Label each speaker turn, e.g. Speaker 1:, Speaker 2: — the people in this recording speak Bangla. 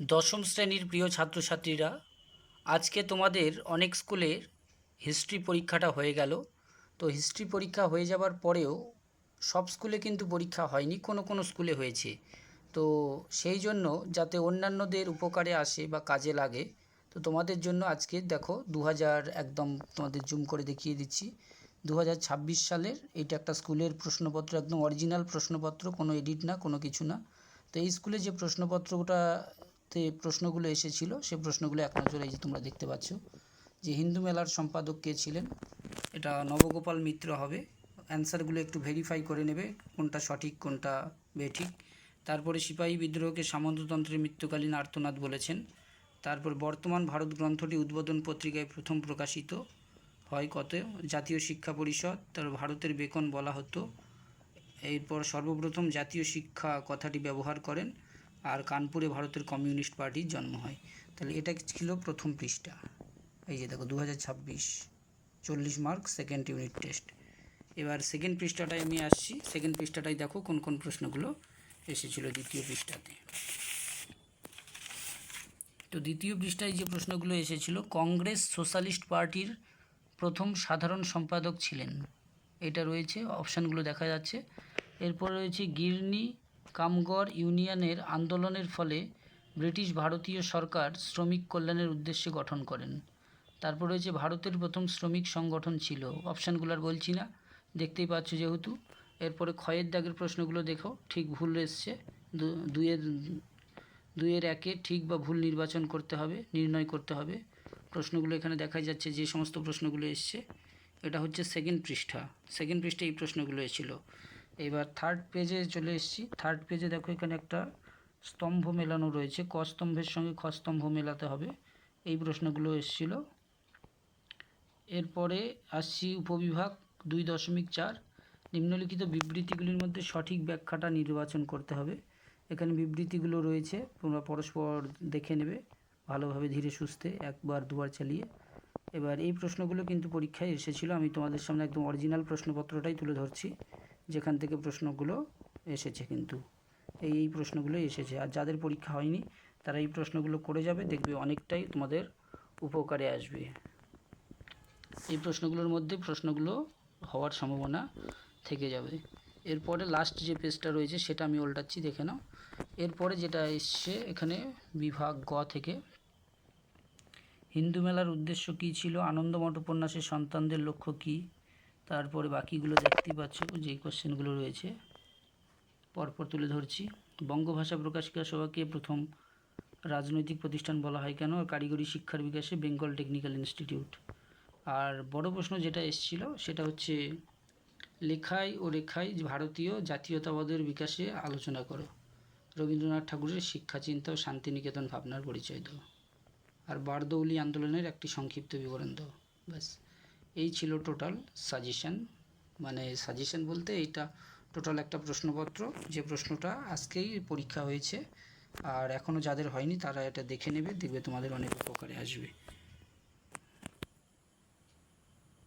Speaker 1: দশম শ্রেণীর প্রিয় ছাত্রছাত্রীরা, আজকে তোমাদের অনেক স্কুলের হিস্ট্রি পরীক্ষাটা হয়ে গেল। তো হিস্ট্রি পরীক্ষা হয়ে যাবার পরেও সব স্কুলে কিন্তু পরীক্ষা হয়নি, কোনো কোনো স্কুলে হয়েছে। তো সেই জন্য যাতে অন্যান্যদের উপকারে আসে বা কাজে লাগে, তো তোমাদের জন্য আজকে দেখো একদম তোমাদের জুম করে দেখিয়ে দিচ্ছি। 2026 সালের এটা একটা স্কুলের প্রশ্নপত্র, একদম অরিজিনাল প্রশ্নপত্র, কোনো এডিট না, কোনো কিছু না। তো এই স্কুলে যে প্রশ্নপত্রটাতে প্রশ্নগুলো এসেছিল, সে প্রশ্নগুলো এক নজরে এই যে তোমরা দেখতে পাচ্ছ যে হিন্দু মেলার সম্পাদক কে ছিলেন, এটা নবগোপাল মিত্র হবে। অ্যান্সারগুলো একটু ভেরিফাই করে নেবে কোনটা সঠিক কোনটা বেঠিক। তারপরে সিপাহী বিদ্রোহকে সামন্ততন্ত্রের মৃত্যুকালীন আর্তনাদ বলেছেন। তারপর বর্তমান ভারত গ্রন্থটি উদ্বোধন পত্রিকায় প্রথম প্রকাশিত হয় কত? জাতীয় শিক্ষা পরিষদ। তার ভারতের বেকন বলা হতো। এরপর সর্বপ্রথম জাতীয় শিক্ষা কথাটি ব্যবহার করেন, আর কানপুরে ভারতের কমিউনিস্ট পার্টির জন্ম হয়। তাহলে এটা ছিল প্রথম পৃষ্ঠা। এই যে দেখো 2026, 40 মার্ক, সেকেন্ড ইউনিট টেস্ট। এবার সেকেন্ড পৃষ্ঠাটায় আমি আসছি। সেকেন্ড পৃষ্ঠাটায় দেখো কোন কোন প্রশ্নগুলো এসেছিল দ্বিতীয় পৃষ্ঠাতে। তো দ্বিতীয় পৃষ্ঠায় যে প্রশ্নগুলো এসেছিল, কংগ্রেস সোশ্যালিস্ট পার্টির প্রথম সাধারণ সম্পাদক ছিলেন, এটা রয়েছে, অপশানগুলো দেখা যাচ্ছে। এরপর রয়েছে গিরনি কামগর ইউনিয়নের আন্দোলনের ফলে ব্রিটিশ ভারতীয় সরকার শ্রমিক কল্যাণের উদ্দেশ্যে গঠন করেন। তারপর রয়েছে ভারতের প্রথম শ্রমিক সংগঠন ছিল, অপশানগুলো আর বলছি না, দেখতেই পাচ্ছ যেহেতু। এরপরে ক্ষয়ের দাগের প্রশ্নগুলো দেখো, ঠিক ভুল এসছে, দুইয়ের একে ঠিক বা ভুল নির্বাচন করতে হবে, নির্ণয় করতে হবে। প্রশ্নগুলো এখানে দেখা যাচ্ছে যে সমস্ত প্রশ্নগুলো এসছে। এটা হচ্ছে সেকেন্ড পৃষ্ঠা। সেকেন্ড পৃষ্ঠায় এই প্রশ্নগুলো এসেছিলো। এবার থার্ড পেজে চলে এসেছি। থার্ড পেজে দেখো এখানে একটা স্তম্ভ মেলানো রয়েছে, ক স্তম্ভের সঙ্গে খ স্তম্ভ মেলাতে হবে, এই প্রশ্নগুলো এসেছিলো। এরপরে আসছি উপবিভাগ 2.4, নিম্নলিখিত বিবৃতিগুলির মধ্যে সঠিক ব্যাখ্যাটা নির্বাচন করতে হবে। এখানে বিবৃতিগুলো রয়েছে, তোমরা পরস্পর দেখে নেবে ভালোভাবে, ধীরে সুস্থে, একবার দুবার চালিয়ে। এবার এই প্রশ্নগুলো কিন্তু পরীক্ষায় এসেছিল, আমি তোমাদের সামনে একদম অরিজিনাল প্রশ্নপত্রটাই তুলে ধরছি যেখান থেকে প্রশ্নগুলো এসেছে। কিন্তু এই প্রশ্নগুলো এসেছে, আর যাদের পরীক্ষা হয়নি তারা এই প্রশ্নগুলো করে যাবে, দেখবে অনেকটাই তোমাদের উপকারে আসবে। এই প্রশ্নগুলোর মধ্যে প্রশ্নগুলো হওয়ার সম্ভাবনা থেকে যাবে। এরপরে লাস্ট যে পেজটা রয়েছে সেটা আমি উল্টাচ্ছি, দেখে নাও। এরপরে যেটা এসছে এখানে বিভাগ গ থেকে, হিন্দু মেলার উদ্দেশ্য কী ছিল, আনন্দমঠ উপন্যাসের সন্তানদের লক্ষ্য কী। তারপরে বাকিগুলো দেখতেই পাচ্ছ, যেই কোশ্চেনগুলো রয়েছে পরপর তুলে ধরছি। বঙ্গভাষা প্রকাশিকা সভাকে প্রথম রাজনৈতিক প্রতিষ্ঠান বলা হয় কেন, কারিগরি শিক্ষার বিকাশে বেঙ্গল টেকনিক্যাল ইনস্টিটিউট। আর বড় প্রশ্ন যেটা এসেছিল সেটা হচ্ছে লেখায় ও রেখায় ভারতীয় জাতীয়তাবাদের বিকাশে আলোচনা করো, রবীন্দ্রনাথ ঠাকুরের শিক্ষা চিন্তা ও শান্তিনিকেতন ভাবনার পরিচয় দাও, আর বারদৌলি আন্দোলনের একটি সংক্ষিপ্ত বিবরণ দাও। ব্যাস, এই ছিল টোটাল সাজেশন। মানে সাজেশন বলতে এইটা টোটাল একটা প্রশ্নপত্র, যে প্রশ্নটা আজকেই পরীক্ষা হয়েছে, আর এখনও যাদের হয়নি তারা এটা দেখে নেবে, দেখবে তোমাদের অনেক উপকারে আসবে।